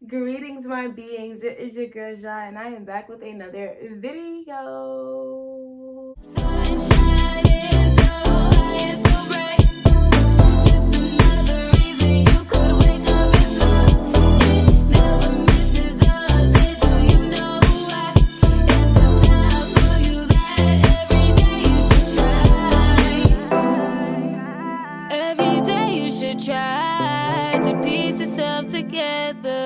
Greetings, my beings. It is your girl Zhaque, and I am back with another video. Sunshine is so high and so bright. Just another reason you could wake up and smile. It never misses a day. Do you know why? It's a sign for you that every day you should try. Every day you should try to piece yourself together.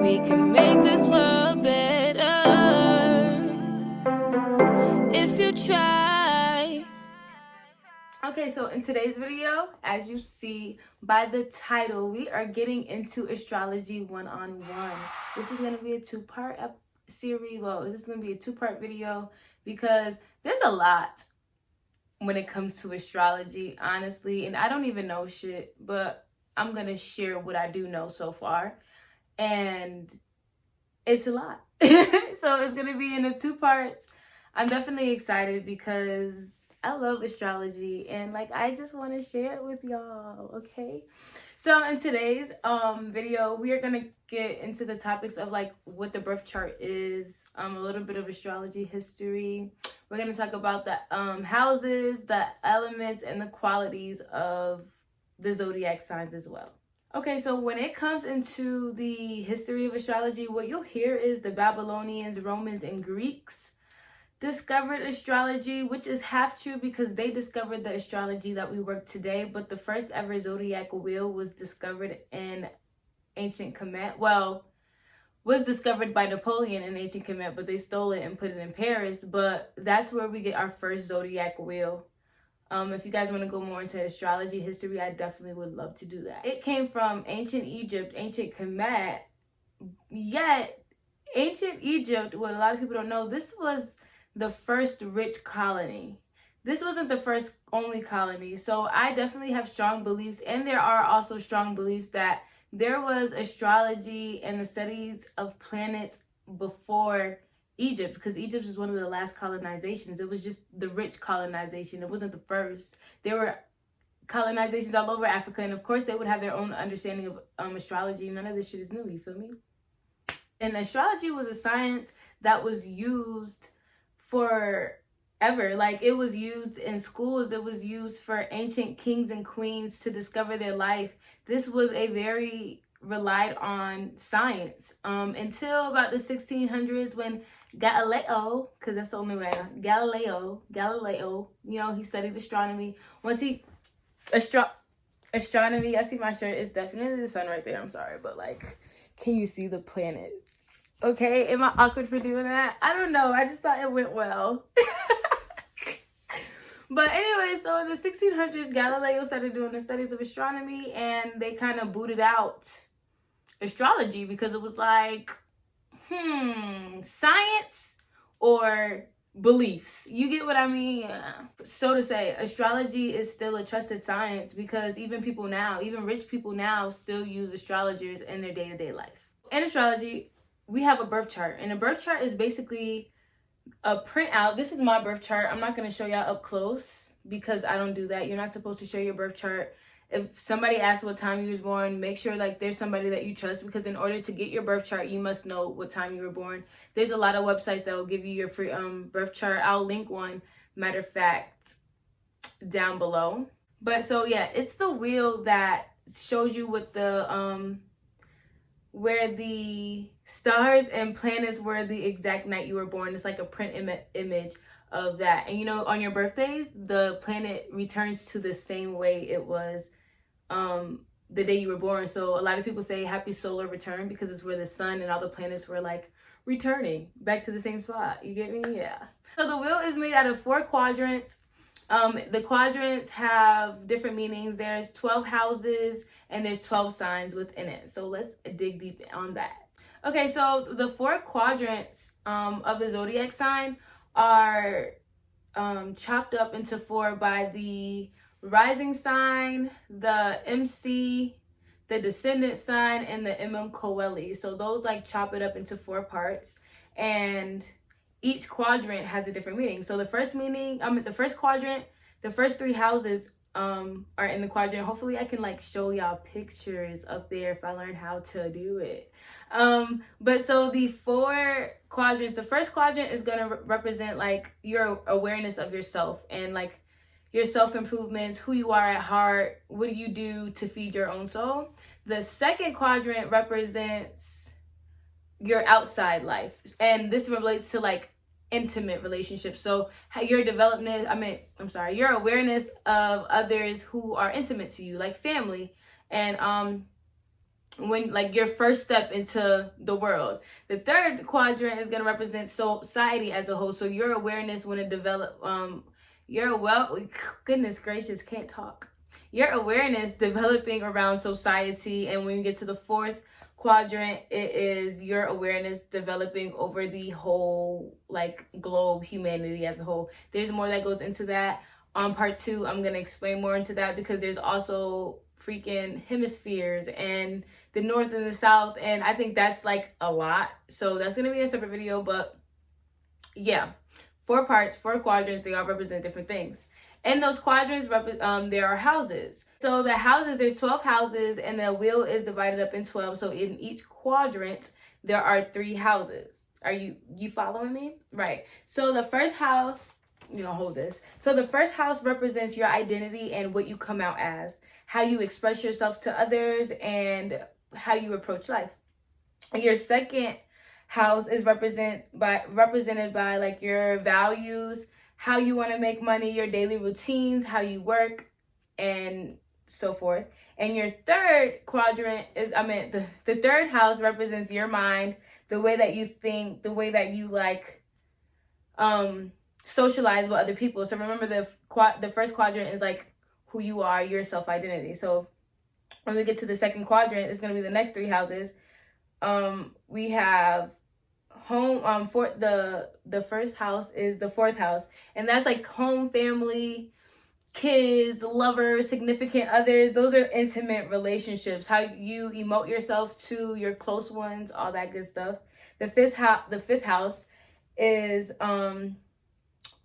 We can make this world better if you try. Okay, so in today's video, as you see by the title, we are getting into astrology one-on-one. This is going to be a two-part series. Well, this is going to be a two-part video because there's a lot when it comes to astrology, honestly, and I don't even know shit, but I'm going to share what I do know so far. And it's a lot. So it's going to be in the two parts. I'm definitely excited because I love astrology and I just want to share it with y'all, okay? So in today's video, we are going to get into the topics of what the birth chart is, a little bit of astrology history. We're going to talk about the houses, the elements, and the qualities of the zodiac signs as well. Okay, so when it comes into the history of astrology, what you'll hear is the Babylonians, Romans, and Greeks discovered astrology, which is half true because they discovered the astrology that we work today, but the first ever zodiac wheel was discovered in ancient Kemet. Well, was discovered by Napoleon in ancient Kemet, but they stole it and put it in Paris, but that's where we get our first zodiac wheel. If you guys want to go more into astrology history, I definitely would love to do that. It came from ancient Egypt, ancient Kemet, yet ancient Egypt, what a lot of people don't know, this was the first rich colony. This wasn't the first only colony. So I definitely have strong beliefs, and there are also strong beliefs that there was astrology and the studies of planets before Egypt, because Egypt was one of the last colonizations. It was just the rich colonization. It wasn't the first. There were colonizations all over Africa, and of course they would have their own understanding of astrology. None of this shit is new, you feel me? And astrology was a science that was used forever. It was used in schools. It was used for ancient kings and queens to discover their life. This was a very relied on science until about the 1600s when Galileo, because that's the only way, Galileo, he studied astronomy. Once he, astronomy, I see my shirt, it's definitely the sun right there, I'm sorry, but can you see the planets? Okay, am I awkward for doing that? I don't know, I just thought it went well. But anyway, so in the 1600s, Galileo started doing the studies of astronomy, and they kind of booted out astrology because it was science or beliefs. You get what I mean? Yeah. So to say, astrology is still a trusted science because even people now, even rich people now still use astrologers in their day-to-day life. In astrology, we have a birth chart, and a birth chart is basically a printout. This is my birth chart. I'm not going to show y'all up close because I don't do that. You're not supposed to show your birth chart. If somebody asks what time you was born, make sure there's somebody that you trust, because in order to get your birth chart, you must know what time you were born. There's a lot of websites that will give you your free birth chart. I'll link one, matter of fact, down below. But so yeah, it's the wheel that shows you what the where the stars and planets were the exact night you were born. It's like a print image of that. And on your birthdays, the planet returns to the same way it was the day you were born. So a lot of people say happy solar return because it's where the sun and all the planets were returning back to the same spot. You get me? Yeah. So the wheel is made out of 4 quadrants. The quadrants have different meanings. There's 12 houses and there's 12 signs within it. So let's dig deep on that. Okay, so the 4 quadrants of the zodiac sign are chopped up into 4 by the rising sign, the MC, the descendant sign, and the Coeli. So those chop it up into 4 parts, and each quadrant has a different meaning. So the first quadrant, the first 3 houses are in the quadrant. Hopefully I can like show y'all pictures up there if I learn how to do it. But so the 4 quadrants, the first quadrant is going to represent like your awareness of yourself and like your self-improvements, who you are at heart, what do you do to feed your own soul. The second quadrant represents your outside life, and this relates to like intimate relationships. So your your awareness of others who are intimate to you, like family, and when like your first step into the world. The third quadrant is going to represent society as a whole. So your awareness when it develop goodness gracious, can't talk. Your awareness developing around society, and when you get to the fourth quadrant, it is your awareness developing over the whole like globe, humanity as a whole. There's more that goes into that. On part 2, I'm gonna explain more into that, because there's also freaking hemispheres and the north and the south, and I think that's like a lot, so that's gonna be a separate video. But yeah, 4 parts, 4 quadrants, they all represent different things. And those quadrants, there are houses. So the houses, there's 12 houses, and the wheel is divided up in 12. So in each quadrant, there are 3 houses. Are you following me? Right. So the first house, hold this. So the first house represents your identity and what you come out as, how you express yourself to others, and how you approach life. Your second house is represented by like your values, how you want to make money, your daily routines, how you work, and so forth. And your third quadrant is, the third house represents your mind, the way that you think, the way that you like socialize with other people. So remember, the first quadrant is like who you are, your self-identity. So when we get to the second quadrant, it's going to be the next 3 houses. We have home, for the first house is the 4th house, and that's like home, family, kids, lovers, significant others. Those are intimate relationships, how you emote yourself to your close ones, all that good stuff. The fifth house is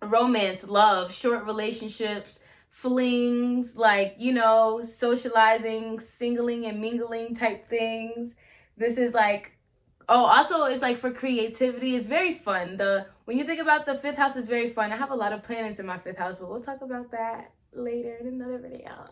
romance, love, short relationships, flings, like socializing, singling and mingling type things. This is like, also it's like for creativity. It's very fun. When you think about the 5th house, it's very fun. I have a lot of planets in my 5th house, but we'll talk about that later in another video.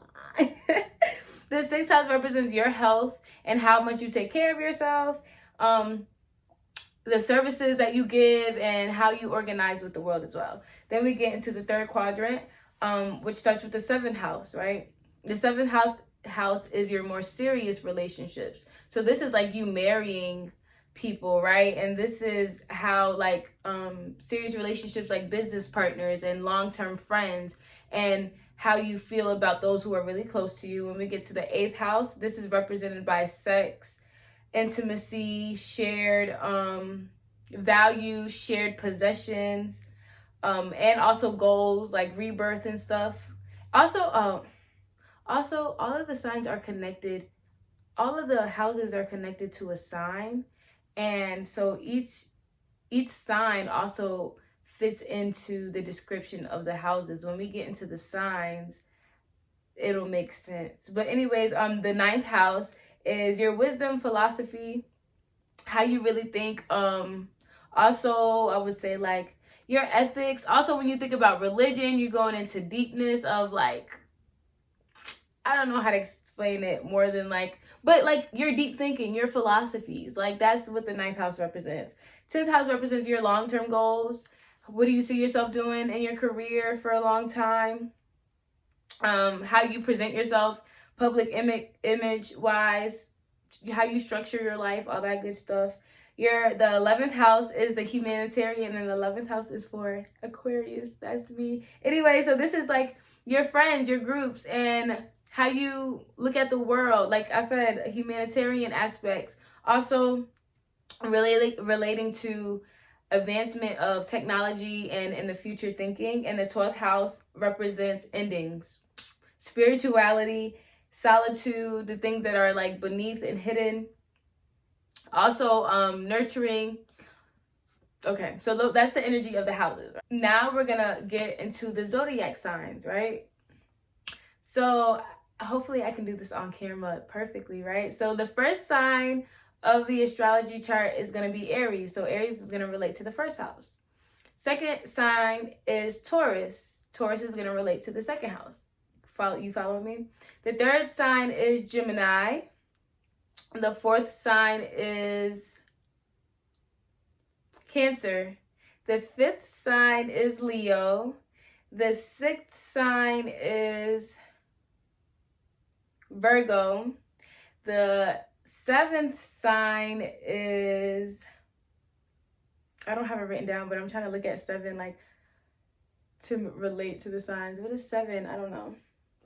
The 6th house represents your health and how much you take care of yourself, the services that you give, and how you organize with the world as well. Then we get into the 3rd quadrant, which starts with the 7th house, right? The 7th house is your more serious relationships. So this is like you marrying people, right? And this is how like serious relationships, like business partners and long-term friends, and how you feel about those who are really close to you. When we get to the 8th house, this is represented by sex, intimacy, shared values, shared possessions, and also goals like rebirth and stuff. Also all of the signs are connected. All of the houses are connected to a sign, and so each sign also fits into the description of the houses. When we get into the signs, it'll make sense. But anyways, the 9th house is your wisdom, philosophy, how you really think. Also, I would say like your ethics. Also, when you think about religion, you're going into deepness of like, I don't know how to explain it more than like, but like your deep thinking, your philosophies, like that's what the 9th house represents. 10th house represents your long-term goals. What do you see yourself doing in your career for a long time? How you present yourself, public image wise, how you structure your life, all that good stuff. The 11th house is the humanitarian, and the 11th house is for Aquarius. That's me. Anyway, so this is like your friends, your groups, and how you look at the world. Like I said, humanitarian aspects. Also relating to advancement of technology and in the future thinking. And the 12th house represents endings, spirituality, solitude, the things that are like beneath and hidden. Also nurturing. Okay, so that's the energy of the houses. Now we're gonna get into the zodiac signs, right? So hopefully I can do this on camera perfectly, right? So the first sign of the astrology chart is going to be Aries. So Aries is going to relate to the first house. Second sign is Taurus. Taurus is going to relate to the second house. You follow me? The third sign is Gemini. The fourth sign is Cancer. The fifth sign is Leo. The sixth sign is Virgo. The seventh sign is, I don't have it written down, but I'm trying to look at 7 like to relate to the signs. What is 7? I don't know.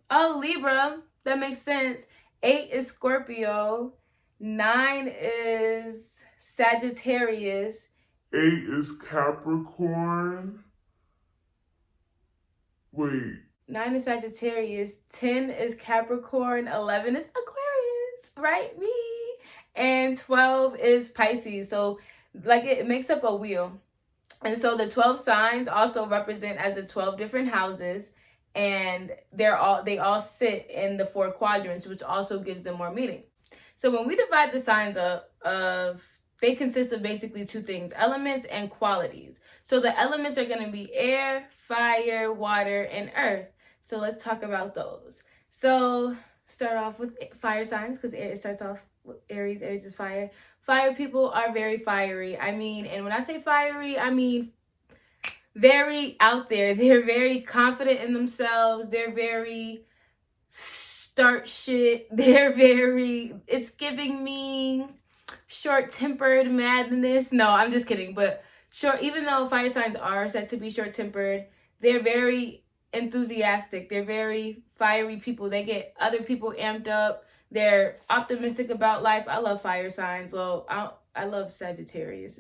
Oh, Libra. That makes sense. 8 is Scorpio. 9 is Sagittarius. 8 is Capricorn. Wait. 9 is Sagittarius. 10 is Capricorn. 11 is Aquarius. Right? Me. And 12 is Pisces. So like it makes up a wheel. And so the 12 signs also represent as the 12 different houses. And they all sit in the 4 quadrants, which also gives them more meaning. So when we divide the signs up they consist of basically 2 things, elements and qualities. So the elements are going to be air, fire, water, and earth. So let's talk about those. So start off with fire signs, because it starts off with Aries. Aries is fire. Fire people are very fiery. I mean, and when I say fiery, I mean very out there. They're very confident in themselves. They're very start shit. It's giving me short-tempered madness. No, I'm just kidding. But even though fire signs are said to be short-tempered, they're very enthusiastic. They're very fiery people. They get other people amped up. They're optimistic about life. I love fire signs. Well, I love Sagittarius.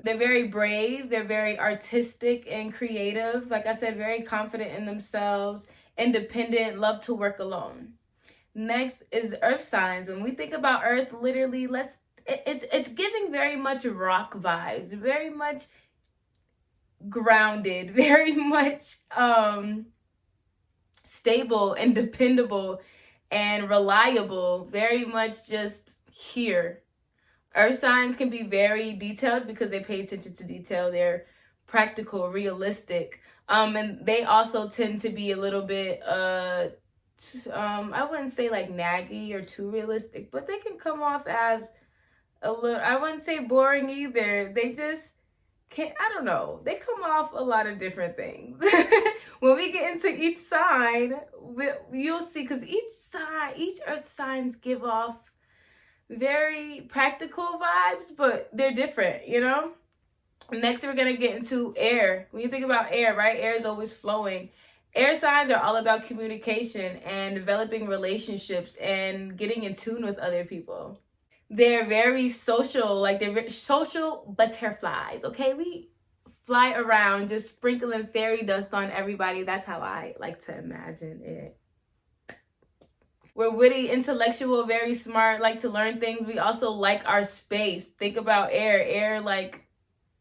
They're very brave. They're very artistic and creative. Like I said, very confident in themselves, independent, love to work alone. Next is earth signs. When we think about earth, literally, it's giving very much rock vibes, very much grounded, very much stable and dependable and reliable, very much just here. Earth signs can be very detailed because they pay attention to detail. They're practical, realistic, and they also tend to be a little bit I wouldn't say like naggy or too realistic, but they can come off as a little, I wouldn't say boring either. They just can't, I don't know. They come off a lot of different things. When we get into each sign, you'll see, because each earth signs give off very practical vibes, but they're different, you know? Next, we're going to get into air. When you think about air, right? Air is always flowing. Air signs are all about communication and developing relationships and getting in tune with other people. They're very social, like they're social butterflies, okay? We fly around just sprinkling fairy dust on everybody. That's how I like to imagine it. We're witty, intellectual, very smart, like to learn things. We also like our space. Think about air. Air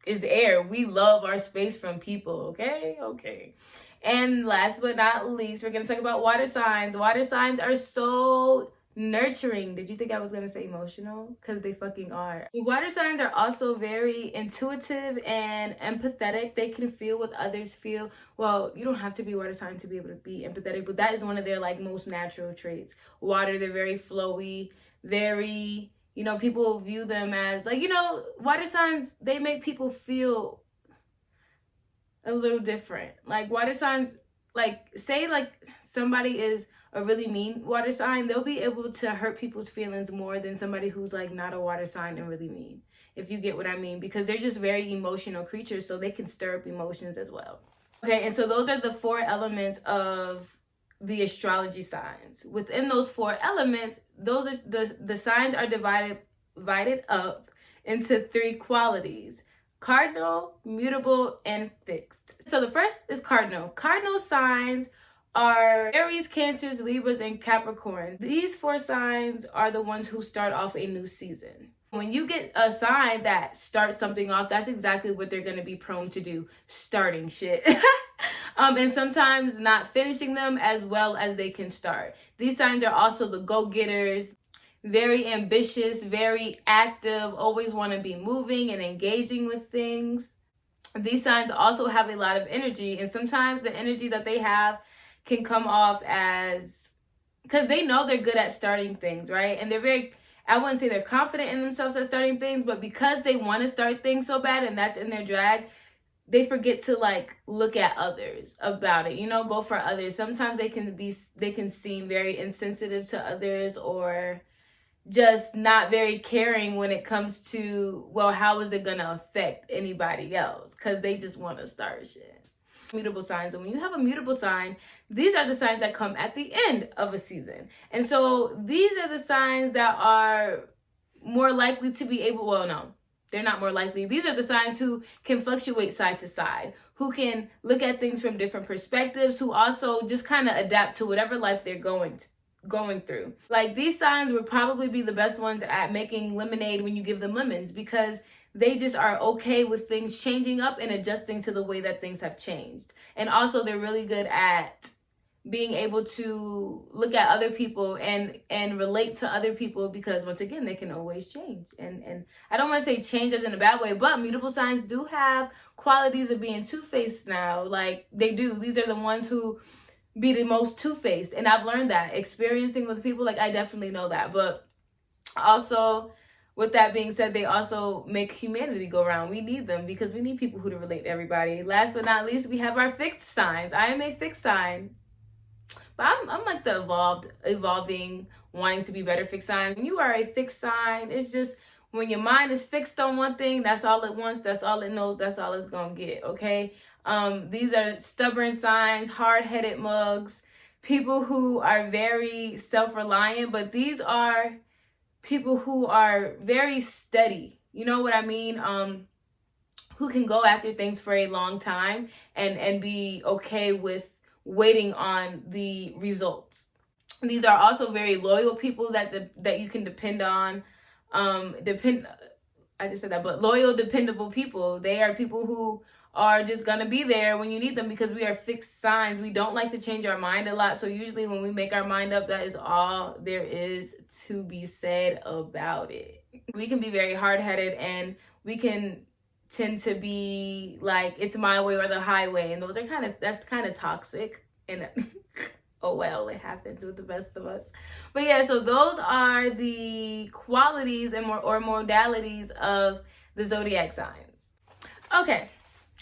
is air. We love our space from people, okay? And last but not least, we're going to talk about water signs. Water signs are so nurturing. Did you think I was going to say emotional? Because they fucking are. Water signs are also very intuitive and empathetic. They can feel what others feel. Well, you don't have to be a water sign to be able to be empathetic, but that is one of their like most natural traits. Water, they're very flowy, very, people view them as like, water signs, they make people feel a little different. Like water signs, like say like somebody is a really mean water sign, they'll be able to hurt people's feelings more than somebody who's like not a water sign and really mean, if you get what I mean, because they're just very emotional creatures, so they can stir up emotions as well. Okay, and so those are the 4 elements of the astrology signs. Within those 4 elements, those are the signs are divided up into 3 qualities: cardinal, mutable, and fixed. So the first is cardinal. Cardinal signs are Aries, Cancers, Libras, and Capricorns. These 4 signs are the ones who start off a new season. When you get a sign that starts something off, that's exactly what they're going to be prone to do, starting shit. and sometimes not finishing them as well as they can start. These signs are also the go-getters, very ambitious, very active, always want to be moving and engaging with things. These signs also have a lot of energy, and sometimes the energy that they have can come off as, because they know they're good at starting things, right? And they're very, I wouldn't say they're confident in themselves at starting things, but because they want to start things so bad and that's in their drag, they forget to like look at others about it, go for others. Sometimes they can seem very insensitive to others, or just not very caring when it comes to, well, how is it gonna affect anybody else? Because they just want to start shit. Mutable signs. And when you have a mutable sign, these are the signs that come at the end of a season. And so these are the signs that are more likely to be able, well, no, they're not more likely. These are the signs who can fluctuate side to side, who can look at things from different perspectives, who also just kind of adapt to whatever life they're going through. Like, these signs would probably be the best ones at making lemonade when you give them lemons, because they just are okay with things changing up and adjusting to the way that things have changed. And also they're really good at being able to look at other people and relate to other people, because once again, they can always change. And I don't want to say change as in a bad way, but mutable signs do have qualities of being two-faced now. Like, they do. These are the ones who be the most two-faced, and I've learned that experiencing with people. Like, I definitely know that. But also, with that being said, they also make humanity go around. We need them because we need people who to relate to everybody. Last but not least, we have our fixed signs. I am a fixed sign, but I'm like the evolving, wanting to be better fixed signs. When you are a fixed sign, it's just when your mind is fixed on one thing, that's all it wants, that's all it knows, that's all it's gonna get, okay? These are stubborn signs, hard-headed mugs, people who are very self-reliant, but these are people who are very steady. You know what I mean? Who can go after things for a long time and be okay with waiting on the results. These are also very loyal people that you can depend on. I just said that, but loyal, dependable people. They are people who are just gonna be there when you need them, because we are fixed signs. We don't like to change our mind a lot. So usually when we make our mind up, that is all there is to be said about it. We can be very hard-headed, and we can tend to be like, it's my way or the highway. And that's kind of toxic. And oh well, it happens with the best of us. But yeah, so those are the qualities and modalities of the zodiac signs. Okay.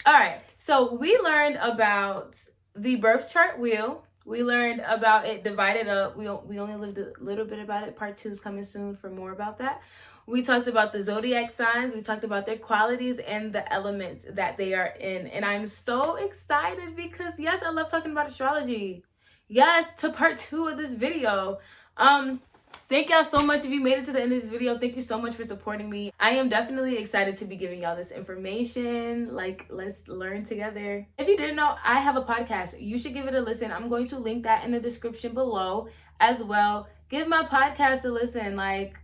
All right, so we learned about the birth chart wheel. We learned about it divided up. We only lived a little bit about it. Part 2 is coming soon for more about that. We talked about the zodiac signs. We talked about their qualities and the elements that they are in. And I'm so excited because, yes, I love talking about astrology. Yes, to part 2 of this video. Thank y'all so much. If you made it to the end of this video, thank you so much for supporting me. I am definitely excited to be giving y'all this information. Like, let's learn together. If you didn't know, I have a podcast. You should give it a listen. I'm going to link that in the description below as well. Give my podcast a listen. Like,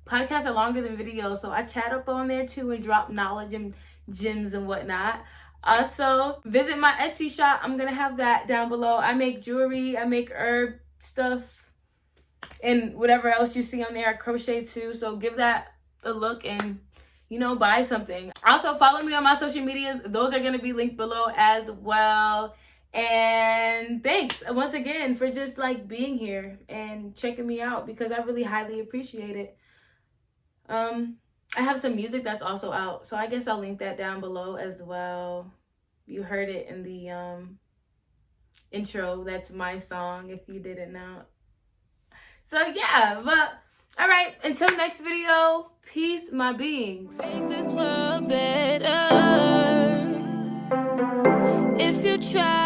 podcasts are longer than videos, so I chat up on there too and drop knowledge and gems and whatnot. Also, visit my Etsy shop. I'm going to have that down below. I make jewelry. I make herb stuff. And whatever else you see on there, I crochet too. So give that a look and, buy something. Also, follow me on my social medias. Those are going to be linked below as well. And thanks once again for just like being here and checking me out, because I really highly appreciate it. I have some music that's also out, so I guess I'll link that down below as well. You heard it in the intro. That's my song, if you didn't know. So yeah, but all right, until next video, peace, my beings. Make this world better if you try.